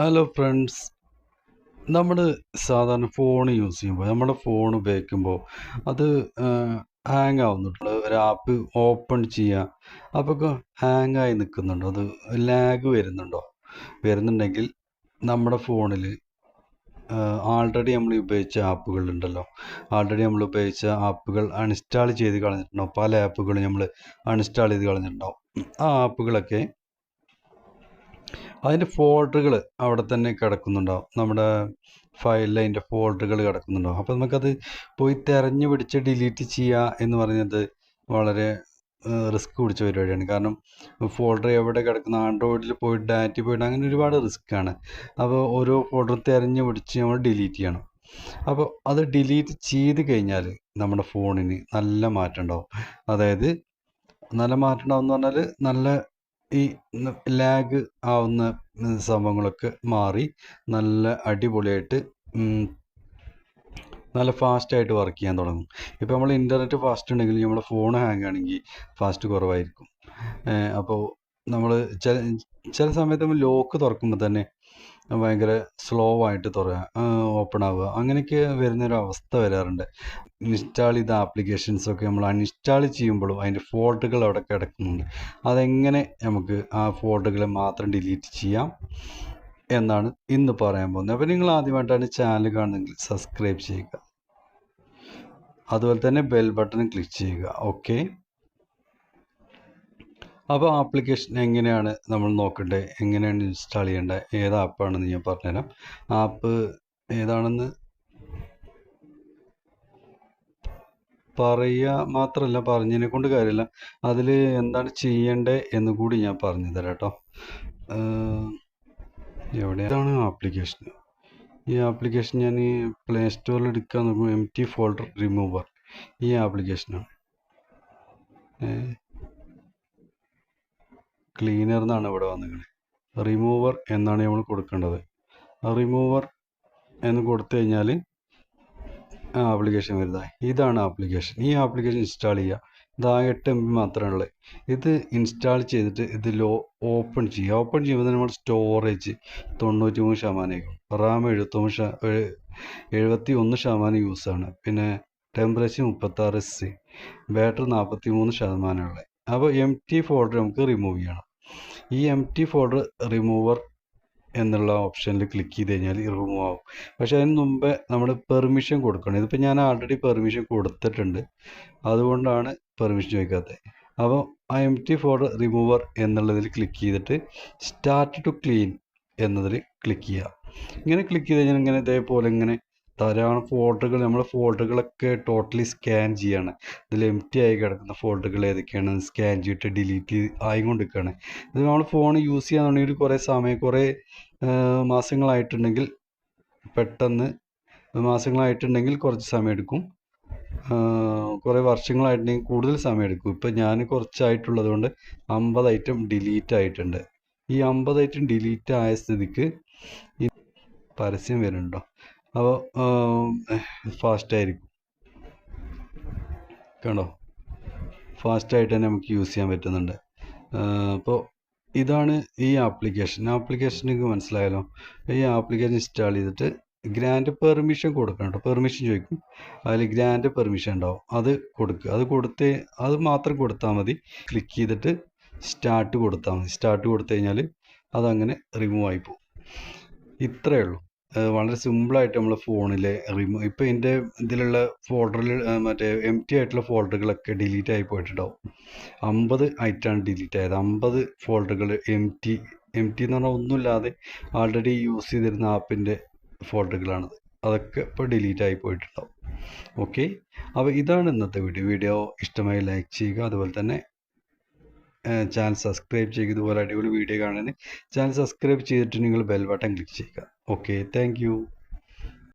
Hello friends, നമ്മൾ സാധാരണ phone use ചെയ്യുമ്പോൾ നമ്മുടെ ഫോൺ ഉപയോഗിക്കുമ്പോൾ അത് ഹാങ് ആവുന്നുണ്ട്. ഒരു ആപ്പ് ഓപ്പൺ ചെയ്യുക, അപ്പോൾ ഹാങ് ആയി നിൽക്കുന്നുണ്ടോ, അത് ലാഗ് വരുന്നുണ്ടെങ്കിൽ നമ്മുടെ ഫോണിൽ ആൾറെഡി നമ്മൾ ഉപയോഗിച്ച ആപ്പുകൾ അൺഇൻസ്റ്റാൾ ചെയ്ത് കളഞ്ഞിട്ടുണ്ടാവും. പല ആപ്പുകളും നമ്മൾ അൺഇൻസ്റ്റാൾ ചെയ്ത് കളഞ്ഞിട്ടുണ്ടാവും. ആ ആപ്പുകളൊക്കെ അതിൻ്റെ ഫോൾഡറുകൾ അവിടെ തന്നെ കിടക്കുന്നുണ്ടാവും. നമ്മുടെ ഫയലിൽ അതിൻ്റെ ഫോൾഡറുകൾ കിടക്കുന്നുണ്ടാവും. അപ്പോൾ നമുക്കത് പോയി തിരഞ്ഞു പിടിച്ച് ഡിലീറ്റ് ചെയ്യുക എന്ന് പറയുന്നത് വളരെ റിസ്ക് പിടിച്ച പരിപാടിയാണ്. കാരണം ഫോൾഡർ എവിടെ കിടക്കുന്ന, ആൻഡ്രോയിഡിൽ പോയിട്ട് ഡാറ്റയിൽ പോയിട്ട് അങ്ങനെ ഒരുപാട് റിസ്ക്കാണ്. അപ്പോൾ ഓരോ ഫോൾഡർ തിരഞ്ഞു പിടിച്ച് നമ്മൾ ഡിലീറ്റ് ചെയ്യണം. അപ്പോൾ അത് ഡിലീറ്റ് ചെയ്ത് കഴിഞ്ഞാൽ നമ്മുടെ ഫോണിന് നല്ല മാറ്റം ഉണ്ടാവും. അതായത് നല്ല മാറ്റം ഉണ്ടാവും എന്ന് പറഞ്ഞാൽ നല്ല ഈ ലാഗ് ആവുന്ന സംഭവങ്ങളൊക്കെ മാറി നല്ല അടിപൊളിയായിട്ട് നല്ല ഫാസ്റ്റായിട്ട് വർക്ക് ചെയ്യാൻ തുടങ്ങും. ഇപ്പോൾ നമ്മൾ ഇൻ്റർനെറ്റ് ഫാസ്റ്റ് ഉണ്ടെങ്കിൽ നമ്മുടെ ഫോൺ ഹാങ് ആണെങ്കിൽ ഫാസ്റ്റ് കുറവായിരിക്കും. അപ്പോൾ നമ്മൾ ചില സമയത്ത് നമ്മൾ ലോക്ക് തുറക്കുമ്പോൾ തന്നെ ഭയങ്കര സ്ലോ ആയിട്ട് ഓപ്പൺ ആവുക, അങ്ങനെയൊക്കെ വരുന്നൊരവസ്ഥ വരാറുണ്ട്. ഇൻസ്റ്റാൾ ചെയ്ത ആപ്ലിക്കേഷൻസൊക്കെ നമ്മൾ അൺഇൻസ്റ്റാൾ ചെയ്യുമ്പോഴും അതിൻ്റെ ഫോൾഡറുകൾ അവിടെ കിടക്കുന്നുണ്ട്. അതെങ്ങനെ നമുക്ക് ആ ഫോൾഡറുകൾ മാത്രം ഡിലീറ്റ് ചെയ്യാം എന്നാണ് ഇന്ന് പറയാൻ പോകുന്നത്. അപ്പോൾ നിങ്ങൾ ആദ്യമായിട്ടാണ് ചാനൽ കാണുന്നതെങ്കിൽ സബ്സ്ക്രൈബ് ചെയ്യുക, അതുപോലെ തന്നെ ബെൽ ബട്ടൺ ക്ലിക്ക് ചെയ്യുക. ഓക്കെ, അപ്പോൾ ആപ്ലിക്കേഷൻ എങ്ങനെയാണ് നമ്മൾ നോക്കേണ്ടത്, എങ്ങനെയാണ് ഇൻസ്റ്റാൾ ചെയ്യേണ്ടത്, ഏത് ആപ്പാണെന്ന് ഞാൻ പറഞ്ഞുതരാം. ആപ്പ് ഏതാണെന്ന് പറയുക മാത്രമല്ല, പറഞ്ഞതിനെ കൊണ്ട് കാര്യമില്ല, അതിൽ എന്താണ് ചെയ്യേണ്ടത് എന്ന് കൂടി ഞാൻ പറഞ്ഞു തരാം കേട്ടോ. എവിടെയാണ് ആപ്ലിക്കേഷൻ? ഈ ആപ്ലിക്കേഷൻ ഞാൻ ഈ പ്ലേ സ്റ്റോറിൽ എടുക്കാൻ നോക്കുമ്പോൾ എംപ്റ്റി ഫോൾഡർ റിമൂവർ, ഈ ആപ്ലിക്കേഷനാണ്. ക്ലീനർ എന്നാണ് ഇവിടെ വന്നിരിക്കുന്നത്. റിമൂവർ എന്നാണ് നമ്മൾ കൊടുക്കേണ്ടത്. റിമൂവർ എന്ന് കൊടുത്തു കഴിഞ്ഞാൽ ആപ്ലിക്കേഷൻ വരുന്നത്. ഇതാണ് ആപ്ലിക്കേഷൻ. ഈ ആപ്ലിക്കേഷൻ ഇൻസ്റ്റാൾ ചെയ്യുക. ഇത് 8 MB മാത്രമേ ഉള്ളൂ. ഇത് ഇൻസ്റ്റാൾ ചെയ്തിട്ട് ഇത് ഓപ്പൺ ചെയ്യുക. ഓപ്പൺ ചെയ്യുമ്പോൾ നമ്മൾ സ്റ്റോറേജ് 93%, റാം 71% യൂസാണ്. പിന്നെ ടെമ്പറേച്ചർ 36°C, ബാറ്ററി 43% ഉള്ളത്. അപ്പോൾ എംപ്റ്റി ഫോൾഡർ നമുക്ക് റിമൂവ് ചെയ്യണം. ഈ എംപ്റ്റി ഫോൾഡർ റിമൂവർ എന്നുള്ള ഓപ്ഷനിൽ ക്ലിക്ക് ചെയ്ത് കഴിഞ്ഞാൽ റിമൂവ് ആവും. പക്ഷേ അതിന് മുമ്പേ നമ്മൾ പെർമിഷൻ കൊടുക്കണം. ഇതിപ്പോൾ ഞാൻ ആൾറെഡി പെർമിഷൻ കൊടുത്തിട്ടുണ്ട്, അതുകൊണ്ടാണ് പെർമിഷൻ ചോദിക്കാത്തത്. അപ്പോൾ ആ എംപ്റ്റി ഫോൾഡർ റിമൂവർ എന്നുള്ളതിൽ ക്ലിക്ക് ചെയ്തിട്ട് സ്റ്റാർട്ട് ടു ക്ലീൻ എന്നതിൽ ക്ലിക്ക് ചെയ്യുക. ഇങ്ങനെ ക്ലിക്ക് ചെയ്ത് കഴിഞ്ഞാൽ ഇങ്ങനെ ഇതേപോലെ ഇങ്ങനെ ധാരാളം ഫോൾഡറുകൾ, നമ്മുടെ ഫോൾഡറുകളൊക്കെ ടോട്ടലി സ്കാൻ ചെയ്യാണ്. ഇതിൽ എംപ്റ്റി ആയി കിടക്കുന്ന ഫോൾഡറുകൾ ഏതൊക്കെയാണ് സ്കാൻ ചെയ്തിട്ട് ഡിലീറ്റ് ആയിക്കൊണ്ടിരിക്കുകയാണ്. ഇത് നമ്മൾ ഫോൺ യൂസ് ചെയ്യാന്നുണ്ടെങ്കിൽ കുറേ മാസങ്ങളായിട്ടുണ്ടെങ്കിൽ കുറച്ച് സമയം എടുക്കും. കുറേ വർഷങ്ങളായിട്ടുണ്ടെങ്കിൽ കൂടുതൽ സമയം എടുക്കും. ഇപ്പം ഞാൻ കുറച്ചായിട്ടുള്ളത് കൊണ്ട് 50 ഐറ്റം ഡിലീറ്റ് ആയിട്ടുണ്ട്. ഈ 50 ഐറ്റം ഡിലീറ്റ് ആയ സ്ഥിതിക്ക് ഈ പരസ്യം വരുന്നുണ്ടോ, അപ്പോൾ ഫാസ്റ്റായിരിക്കും. കണ്ടോ, ഫാസ്റ്റായിട്ട് തന്നെ നമുക്ക് യൂസ് ചെയ്യാൻ പറ്റുന്നുണ്ട്. അപ്പോൾ ഇതാണ് ഈ ആപ്ലിക്കേഷൻ നിങ്ങൾക്ക് മനസ്സിലായല്ലോ. ഈ ആപ്ലിക്കേഷൻ ഇൻസ്റ്റാൾ ചെയ്തിട്ട് ഗ്രാൻഡ് പെർമിഷൻ കൊടുക്കണം കേട്ടോ. പെർമിഷൻ ചോദിക്കും, അതിൽ ഗ്രാൻഡ് പെർമിഷൻ ഉണ്ടാവും, അത് കൊടുക്കുക. അത് മാത്രം കൊടുത്താൽ മതി. ക്ലിക്ക് ചെയ്തിട്ട് സ്റ്റാർട്ട് കൊടുത്താൽ മതി. സ്റ്റാർട്ട് കൊടുത്തു കഴിഞ്ഞാൽ അതങ്ങനെ റിമൂവ് ആയി പോകും. ഇത്രയേ ഉള്ളൂ. വളരെ സിമ്പിളായിട്ട് നമ്മൾ ഫോണിൽ ഇപ്പോൾ എൻ്റെ ഇതിലുള്ള ഫോൾഡറിൽ മറ്റേ എംപ്റ്റി ആയിട്ടുള്ള ഫോൾഡറുകളൊക്കെ ഡിലീറ്റ് ആയി പോയിട്ടുണ്ടാവും. 50 ഐറ്റമാണ് ഡിലീറ്റ് ആയത്. 50 ഫോൾഡറുകൾ എംപ്റ്റി എന്ന് പറഞ്ഞാൽ ഒന്നുമില്ലാതെ ആൾറെഡി യൂസ് ചെയ്തിരുന്ന ആപ്പിൻ്റെ ഫോൾഡറുകളാണത്. അതൊക്കെ ഇപ്പോൾ ഡിലീറ്റ് ആയി പോയിട്ടുണ്ടാവും. ഓക്കെ, അപ്പോൾ ഇതാണ് ഇന്നത്തെ വീഡിയോ. ഇഷ്ടമായി ലൈക്ക് ചെയ്യുക, അതുപോലെ തന്നെ ചാനൽ സബ്സ്ക്രൈബ് ചെയ്യുക. ഇതുപോലെ അടിപൊളി വീഡിയോ കാണാൻ ചാനൽ സബ്സ്ക്രൈബ് ചെയ്തിട്ട് നിങ്ങൾ ബെൽ ബട്ടൺ ക്ലിക്ക് ചെയ്യുക. Okay, thank you.